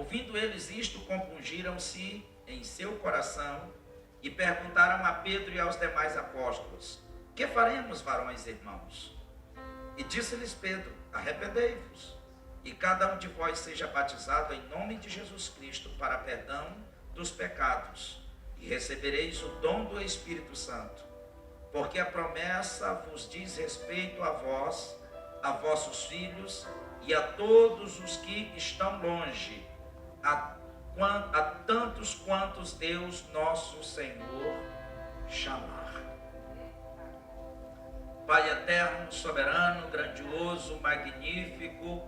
Ouvindo eles isto, compungiram-se em seu coração e perguntaram a Pedro e aos demais apóstolos: que faremos, varões e irmãos? E disse-lhes Pedro: arrependei-vos, e cada um de vós seja batizado em nome de Jesus Cristo para perdão dos pecados, e recebereis o dom do Espírito Santo, porque a promessa vos diz respeito a vós, a vossos filhos e a todos os que estão longe, a tantos quantos Deus nosso Senhor chamar. Pai eterno, soberano, grandioso, magnífico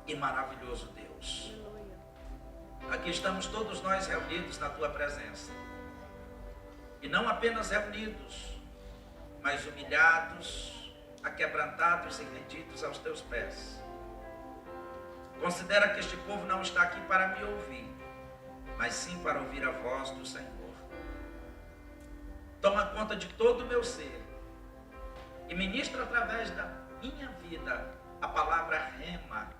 e maravilhoso Deus, aqui estamos todos nós reunidos na tua presença, e não apenas reunidos, mas humilhados, aquebrantados e rendidos aos teus pés. Considera que este povo não está aqui para me ouvir, mas sim para ouvir a voz do Senhor. Toma conta de todo o meu ser e ministra através da minha vida a palavra rema.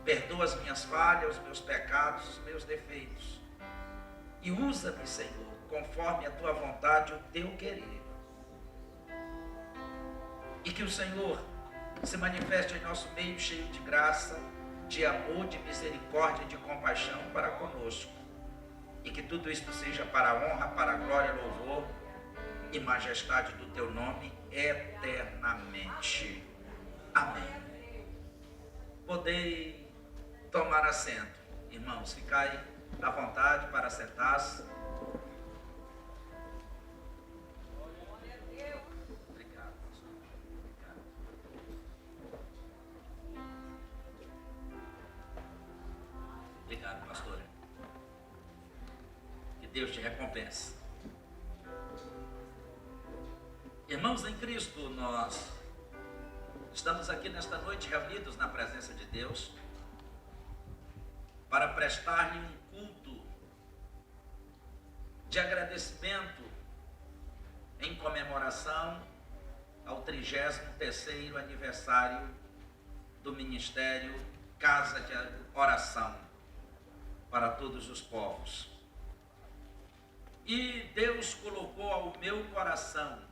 Perdoa as minhas falhas, os meus pecados, os meus defeitos, e usa-me, Senhor, conforme a tua vontade e o teu querer. E que o Senhor se manifeste em nosso meio cheio de graça, de amor, de misericórdia e de compaixão para conosco. E que tudo isto seja para a honra, para a glória, louvor e majestade do teu nome eternamente. Amém. Podei tomar assento. Irmãos, ficai à vontade para sentar-se. Obrigado, pastor. Obrigado. Obrigado, pastor. Que Deus te recompense. Irmãos em Cristo, nós estamos aqui nesta noite reunidos na presença de Deus para prestar-lhe um culto de agradecimento em comemoração ao 33º aniversário do Ministério Casa de Oração para Todos os Povos. E Deus colocou ao meu coração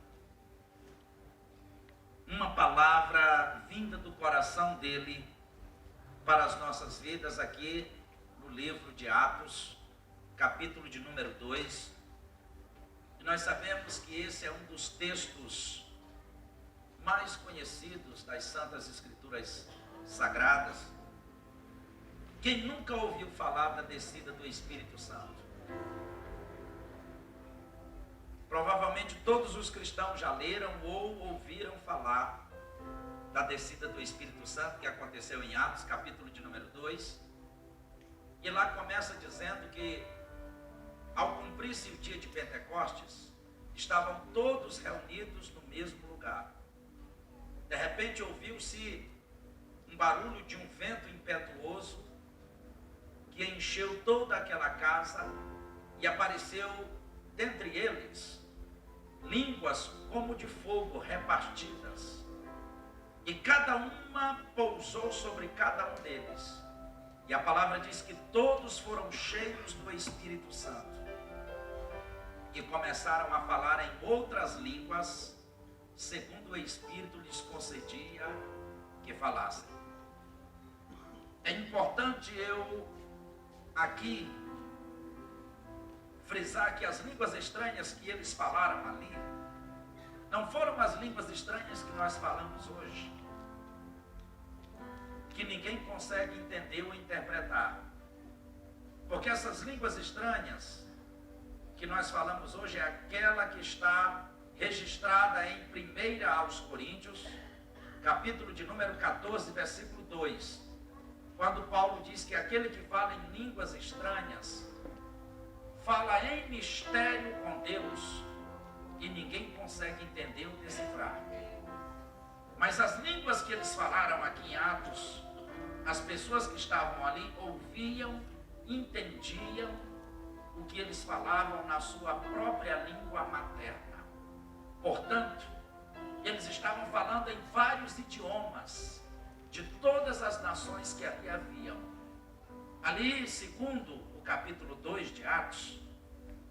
uma palavra vinda do coração dele para as nossas vidas aqui no livro de Atos, capítulo de número 2. E nós sabemos que esse é um dos textos mais conhecidos das Santas Escrituras Sagradas. Quem nunca ouviu falar da descida do Espírito Santo? Provavelmente todos os cristãos já leram ou ouviram falar da descida do Espírito Santo que aconteceu em Atos, capítulo de número 2. E lá começa dizendo que, ao cumprir-se o dia de Pentecostes, estavam todos reunidos no mesmo lugar. De repente ouviu-se um barulho de um vento impetuoso que encheu toda aquela casa, e apareceu dentre eles línguas como de fogo repartidas, e cada uma pousou sobre cada um deles. E a palavra diz que todos foram cheios do Espírito Santo e começaram a falar em outras línguas, segundo o Espírito lhes concedia que falassem. É importante eu aqui frisar que as línguas estranhas que eles falaram ali não foram as línguas estranhas que nós falamos hoje, que ninguém consegue entender ou interpretar. Porque essas línguas estranhas que nós falamos hoje é aquela que está registrada em 1 aos Coríntios, capítulo de número 14, versículo 2, quando Paulo diz que aquele que fala em línguas estranhas fala em mistério com Deus e ninguém consegue entender ou decifrar. Mas as línguas que eles falaram aqui em Atos, as pessoas que estavam ali ouviam, entendiam o que eles falavam na sua própria língua materna. Portanto, eles estavam falando em vários idiomas de todas as nações que ali haviam. Ali, segundo o capítulo 2 de Atos,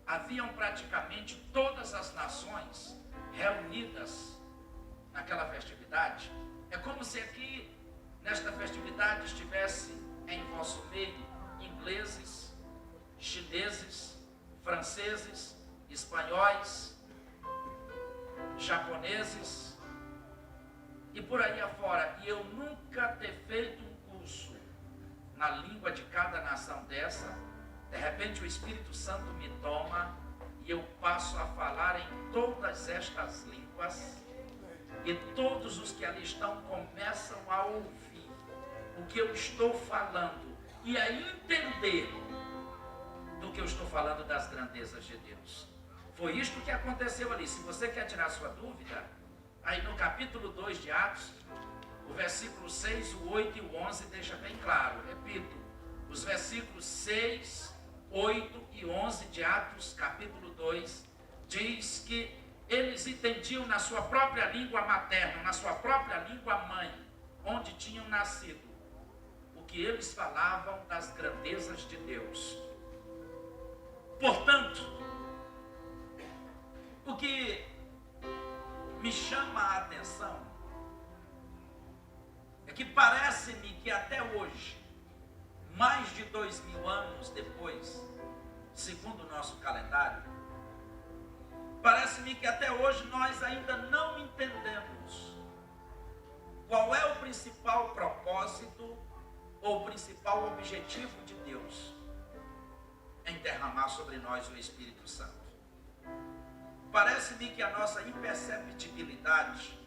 haviam praticamente todas as nações reunidas naquela festividade. É como se aqui, nesta festividade, estivesse em vosso meio ingleses, chineses, franceses, espanhóis, japoneses e por aí afora. E eu nunca ter feito um curso na língua de cada nação dessa. De repente o Espírito Santo me toma e eu passo a falar em todas estas línguas, e todos os que ali estão começam a ouvir o que eu estou falando e a entender do que eu estou falando das grandezas de Deus. Foi isto que aconteceu ali. Se você quer tirar sua dúvida, aí no capítulo 2 de Atos, o versículo 6, o 8 e o 11 deixa bem claro. Repito, os versículos 6, 8 e 11 de Atos, capítulo 2, diz que eles entendiam na sua própria língua materna, na sua própria língua mãe, onde tinham nascido, o que eles falavam das grandezas de Deus. Portanto, o que me chama a atenção é que parece-me que até hoje, mais de 2000 anos depois, segundo o nosso calendário, parece-me que até hoje nós ainda não entendemos qual é o principal propósito ou o principal objetivo de Deus em derramar sobre nós o Espírito Santo. Parece-me que a nossa imperceptibilidade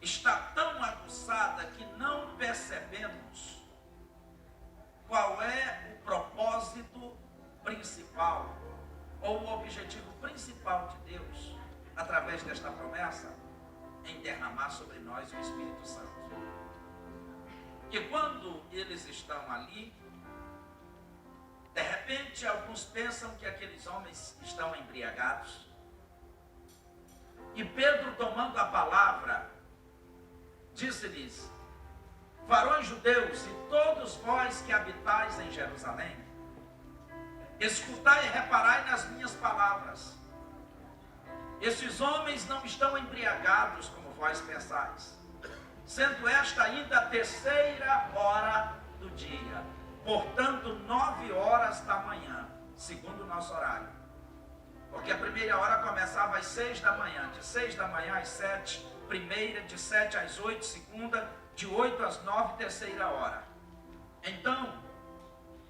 está tão aguçada que não percebemos qual é o propósito principal ou o objetivo principal de Deus através desta promessa em derramar sobre nós o Espírito Santo. E quando eles estão ali, de repente alguns pensam que aqueles homens estão embriagados, e Pedro, tomando a palavra, disse-lhes: varões judeus e todos vós que habitais em Jerusalém, escutai e reparai nas minhas palavras. Estes homens não estão embriagados como vós pensais, sendo esta ainda a 3ª hora do dia, portanto 9 horas da manhã, segundo o nosso horário. Porque a primeira hora começava às 6 da manhã, de 6 da manhã às 7, primeira, de 7 às 8, segunda, de 8 às 9, terceira hora. Então,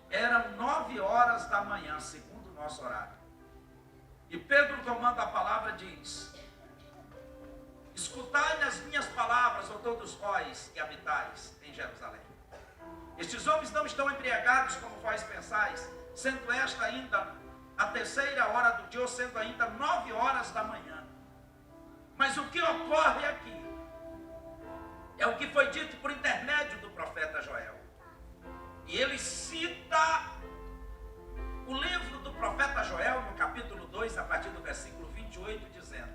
eram 9 horas da manhã, segundo o nosso horário. E Pedro, tomando a palavra, diz: escutai as minhas palavras, ó todos vós que habitais em Jerusalém. Estes homens não estão embriagados como vós pensais, sendo esta ainda a 3ª hora do dia, ou sendo ainda 9 horas da manhã. Mas o que ocorre aqui é o que foi dito por intermédio do profeta Joel. E ele cita o livro do profeta Joel, no capítulo 2, a partir do versículo 28, dizendo: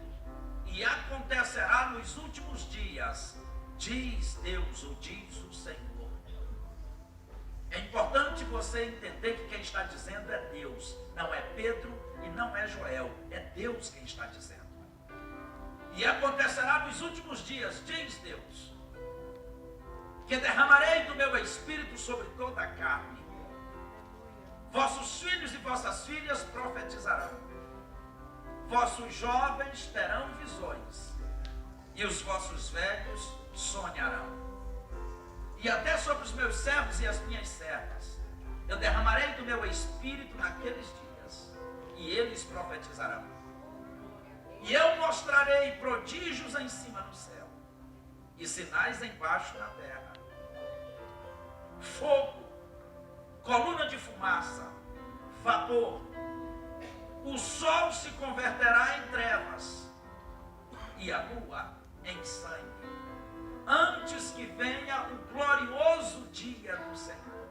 e acontecerá nos últimos dias, diz Deus, ou diz o Senhor. É importante você entender que quem está dizendo é Deus, não é Pedro e não é Joel, é Deus quem está dizendo. E acontecerá nos últimos dias, diz Deus, que derramarei do meu Espírito sobre toda a carne. Vossos filhos e vossas filhas profetizarão. Vossos jovens terão visões. E os vossos velhos sonharão. E até sobre os meus servos e as minhas servas eu derramarei do meu Espírito naqueles dias. E eles profetizarão. E eu mostrarei prodígios em cima no céu e sinais embaixo na terra: fogo, coluna de fumaça, vapor. O sol se converterá em trevas e a lua em sangue, antes que venha o glorioso dia do Senhor.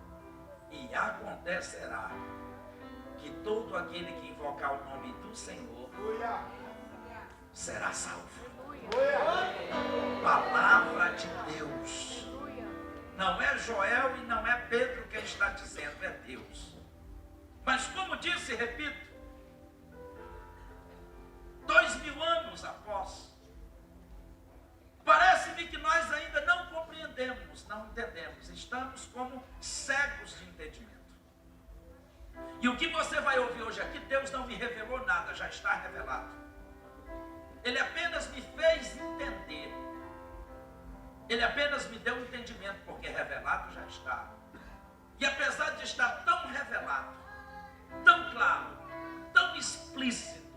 E acontecerá que todo aquele que invocar o nome do Senhor será salvo. Palavra de Deus. Não é Joel e não é Pedro quem está dizendo, é Deus. Mas como disse, repito, 2000 anos após, parece-me que nós ainda não compreendemos, não entendemos, estamos como cegos de entendimento. E o que você vai ouvir hoje aqui, Deus não me revelou nada, já está revelado. Ele apenas me fez entender. Ele apenas me deu um entendimento, porque revelado já está. E apesar de estar tão revelado, tão claro, tão explícito,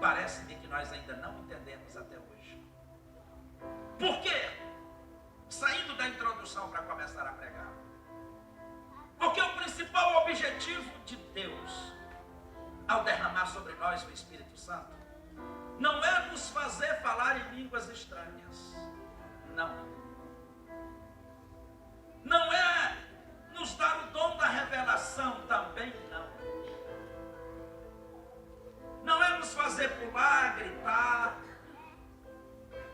parece-me que nós ainda não entendemos até hoje. Por quê? Saindo da introdução para começar a pregar. Porque o principal objetivo de Deus, ao derramar sobre nós o Espírito Santo, não é nos fazer falar em línguas estranhas. Não. Não é nos dar o dom da revelação, também não. Não é nos fazer pular, gritar,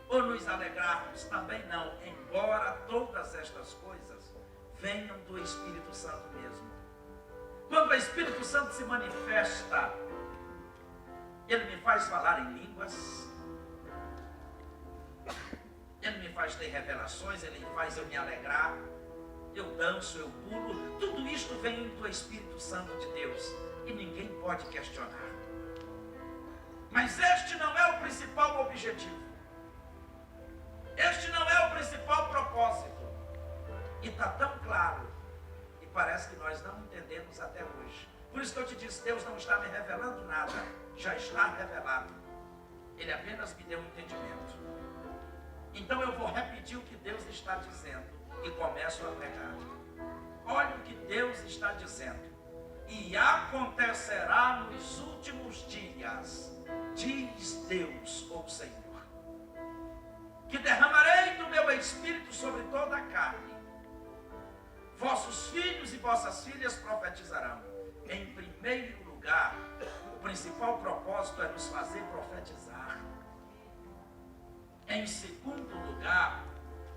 ou nos alegrarmos, também não. Embora todas estas coisas venham do Espírito Santo mesmo. Quando o Espírito Santo se manifesta, ele me faz falar em línguas, ele me faz ter revelações, ele faz eu me alegrar, eu danço, eu pulo. Tudo isto vem do Espírito Santo de Deus e ninguém pode questionar. Mas este não é o principal objetivo. Este não é o principal propósito. E está tão claro, e parece que nós não entendemos até hoje. Por isso que eu te disse, Deus não está me revelando nada, já está revelado. Ele apenas me deu um entendimento. Então eu vou repetir o que Deus está dizendo e começo a pregar. Olha o que Deus está dizendo. E acontecerá nos últimos dias, diz Deus, ou Senhor, que derramarei do meu Espírito sobre toda a carne. Vossos filhos e vossas filhas profetizarão. Em primeiro lugar, o principal propósito é nos fazer profetizar. Em segundo lugar,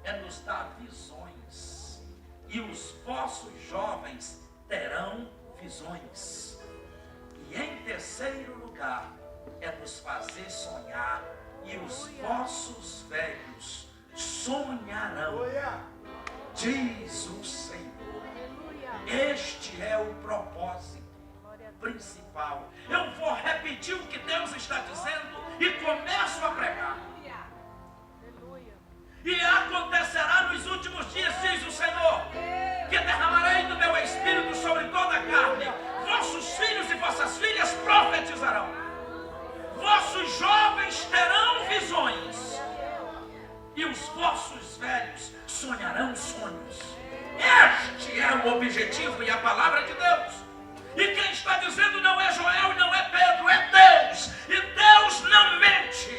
é nos dar visões. E os vossos jovens terão visões. E em terceiro lugar, é nos fazer sonhar. E os vossos velhos sonharão. Diz o Senhor. Este é o propósito principal. Eu vou repetir o que Deus está dizendo e começo a pregar. E acontecerá nos últimos dias, diz o Senhor, que derramarei do meu Espírito sobre toda a carne. Vossos filhos e vossas filhas profetizarão. Vossos jovens terão visões. E os vossos velhos sonharão sonhos. Este é o objetivo e a palavra de Deus. E quem está dizendo não é Joel e não é Pedro, é Deus. E Deus não mente.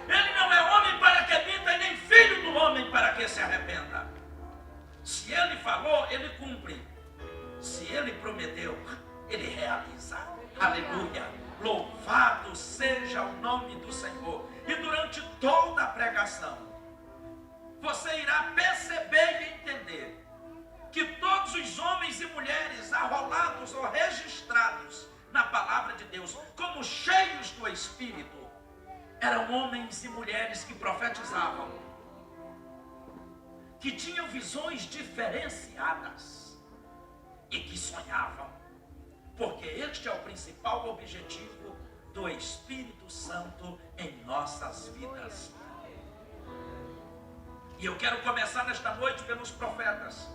Ele não é homem para que minta e nem filho do homem para que se arrependa. Se ele falou, ele cumpre. Se ele prometeu, ele realiza. Aleluia. Louvado seja o nome do Senhor. E durante toda a pregação, você irá perceber e entender que todos os homens e mulheres arrolados ou registrados na palavra de Deus, como cheios do Espírito, eram homens e mulheres que profetizavam, que tinham visões diferenciadas e que sonhavam, porque este é o principal objetivo do Espírito Santo em nossas vidas. E eu quero começar nesta noite pelos profetas.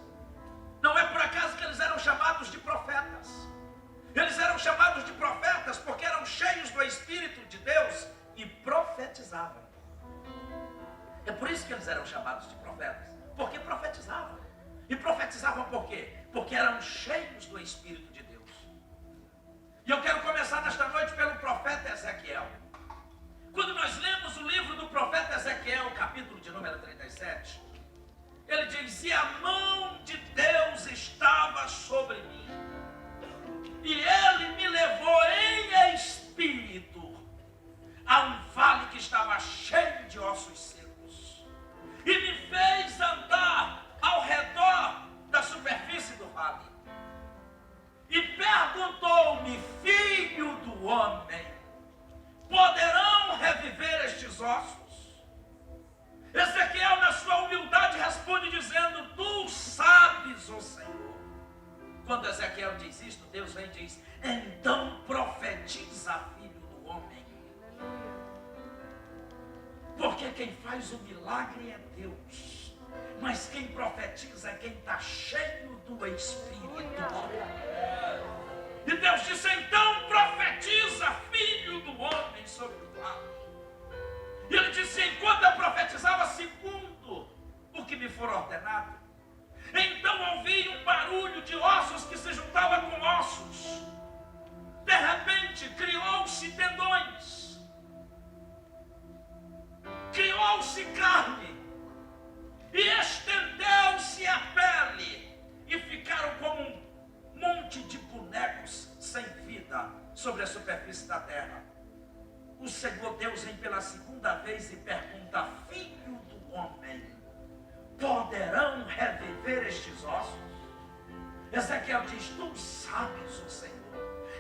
Não é por acaso que eles eram chamados de profetas. Eles eram chamados de profetas porque eram cheios do Espírito de Deus e profetizavam. É por isso que eles eram chamados de profetas, porque profetizavam. E profetizavam por quê? Porque eram cheios do Espírito de Deus. E eu quero começar nesta noite pelo profeta Ezequiel. Quando nós lemos o livro do profeta Ezequiel, capítulo de número 37, ele diz: e a mão de Deus estava sobre mim, e ele me levou em espírito a um vale que estava cheio de ossos secos, e me fez andar ao redor diz o Senhor. Quando Ezequiel diz isto, Deus vem e diz: então profetiza, filho do homem. Porque quem faz o milagre é Deus, mas quem profetiza é quem está cheio do Espírito. E Deus disse: então profetiza, filho do homem, sobre o vale. E ele disse: enquanto eu profetizava segundo o que me for ordenado, então ouvi um barulho de ossos que se juntava com ossos. De repente criou-se tendões, criou-se carne, e estendeu-se a pele, e ficaram como um monte de bonecos sem vida sobre a superfície da terra. O Senhor Deus vem pela segunda vez e pergunta: filho do homem, poderão reviver estes ossos? Ezequiel diz: tu sabes, o Senhor.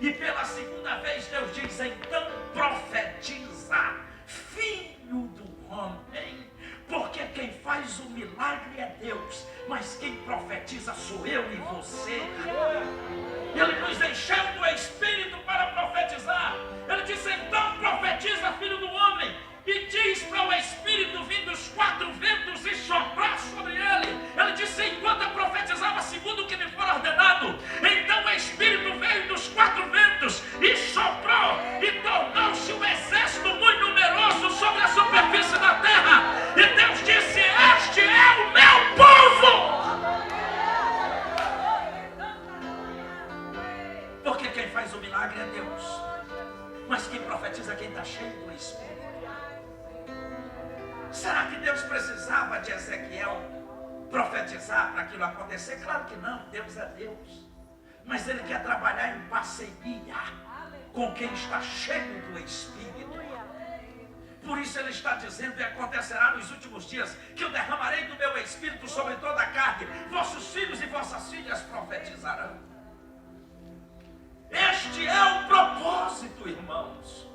E pela segunda vez Deus diz: então profetiza, filho do homem. Porque quem faz o milagre é Deus, mas quem profetiza sou eu e você. Ele nos encheu do Espírito para profetizar. Ele disse: então profetiza, filho do homem, e diz para o Espírito vir dos quatro ventos e soprar sobre ele. Ele disse: enquanto eu profetizava segundo o que me for ordenado, então o Espírito veio dos quatro ventos e soprou, e tornou-se um exército muito numeroso sobre a superfície da terra. E Deus disse: este é o meu povo. Porque quem faz o milagre é Deus, mas quem profetiza é quem está cheio do Espírito. Será que Deus precisava de Ezequiel profetizar para aquilo acontecer? Claro que não, Deus é Deus. Mas Ele quer trabalhar em parceria com quem está cheio do Espírito. Por isso Ele está dizendo: e acontecerá nos últimos dias que eu derramarei do meu Espírito sobre toda a carne, vossos filhos e vossas filhas profetizarão. Este é o propósito, irmãos.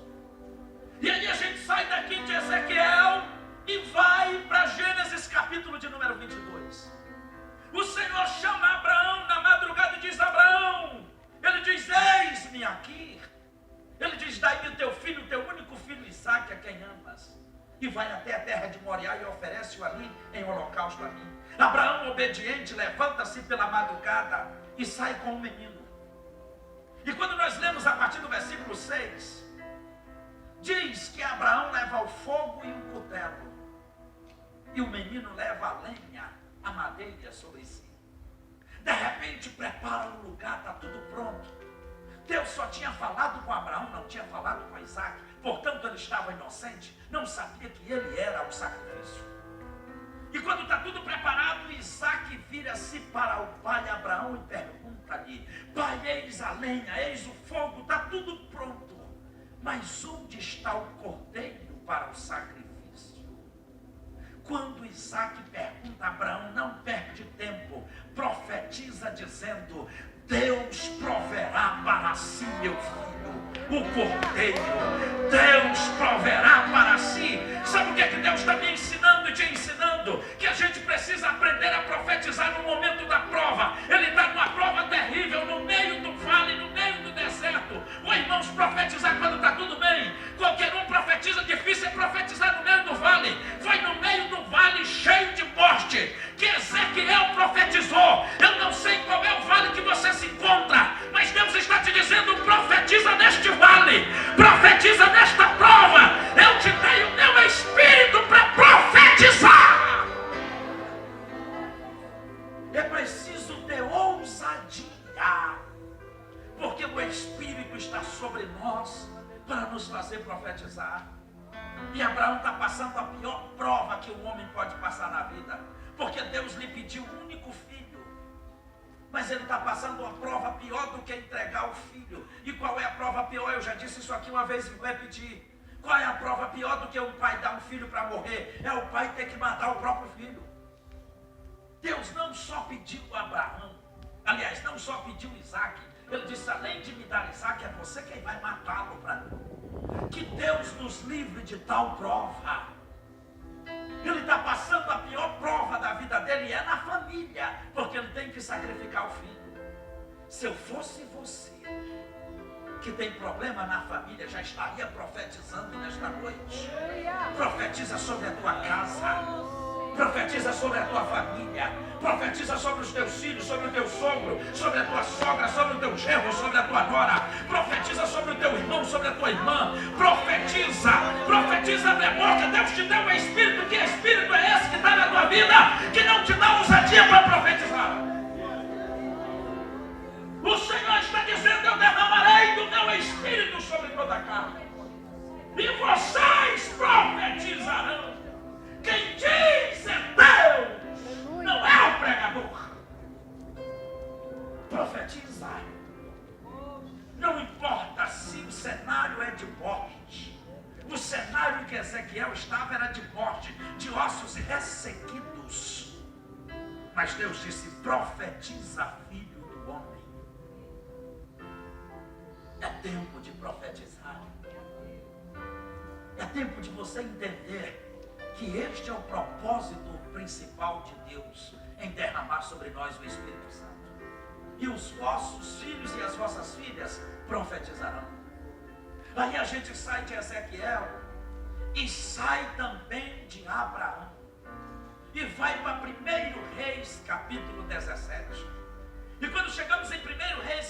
E aí a gente sai daqui de Ezequiel e vai para Gênesis capítulo de número 22. O Senhor chama Abraão na madrugada e diz: Abraão. Ele diz: eis-me aqui. Ele diz: dai-me o teu filho, teu único filho Isaque, a quem amas. E vai até a terra de Moriá e oferece-o ali em holocausto a mim. Abraão, obediente, levanta-se pela madrugada e sai com o menino. E quando nós lemos a partir do versículo 6, diz que Abraão leva o fogo e um cutelo, e o menino leva a lenha, a madeira sobre si. De repente prepara um lugar, está tudo pronto. Deus só tinha falado com Abraão, não tinha falado com Isaque. Portanto ele estava inocente, não sabia que ele era o sacrifício. E quando está tudo preparado, Isaque vira-se para o pai Abraão e pergunta-lhe: pai, eis a lenha, eis o fogo, está tudo pronto, mas onde está o cordeiro para o sacrifício? Quando Isaque pergunta a Abraão, não perde tempo, profetiza dizendo: Deus proverá para si, meu filho, o cordeiro. Deus proverá para si. Sabe o que é que Deus está me ensinando e te ensinando? Que a gente precisa aprender a profetizar no momento da prova. Ele está numa prova terrível, no meio do vale, no meio do deserto. Ou irmãos, profetizar quando está tudo bem. Qualquer um profetiza, difícil é profetizar no meio do vale. Vai no meio do vale cheio de morte, que Ezequiel profetizou. Eu não sei qual é o vale que você se encontra, mas Deus está te dizendo: profetiza neste vale, profetiza nesta prova. Eu te dei o meu Espírito para profetizar. É preciso ter ousadia, porque o Espírito está sobre nós para nos fazer profetizar. E Abraão está passando a pior prova que o homem pode passar na vida, porque Deus lhe pediu um único filho. Mas ele está passando uma prova pior do que entregar o filho. E qual é a prova pior? Eu já disse isso aqui uma vez e vou repetir. Qual é a prova pior do que um pai dar um filho para morrer? É o pai ter que matar o próprio filho. Deus não só pediu a Abraão, aliás, não só pediu Isaque. Ele disse: além de me dar Isaque, é você quem vai matá-lo para mim. Que Deus nos livre de tal prova. Ele está passando a pior prova da vida dele, é na família, porque ele tem que sacrificar o filho. Se eu fosse você, que tem problema na família, já estaria profetizando nesta noite. Profetiza sobre a tua casa, profetiza sobre a tua família, profetiza sobre os teus filhos, sobre o teu sogro, sobre a tua sogra, sobre o teu genro, sobre a tua nora, profetiza sobre o teu irmão, sobre a tua irmã, profetiza, meu amor, que Deus te deu um espírito. Que espírito é esse que está na tua vida, que não te dá ousadia para profetizar? O Senhor está dizendo: eu derramarei do meu espírito sobre toda a carne, e vocês profetizarão. Quem diz é Deus, não é o pregador. Profetiza. Não importa se o cenário é de morte. O cenário que Ezequiel estava era de morte, de ossos ressequidos. Mas Deus disse: profetiza, filho do homem. É tempo de profetizar. É tempo de você entender que este é o propósito principal de Deus, em derramar sobre nós o Espírito Santo. E os vossos filhos e as vossas filhas profetizarão. Aí a gente sai de Ezequiel e sai também de Abraão. E vai para 1 Reis, capítulo 17. E quando chegamos em 1 Reis,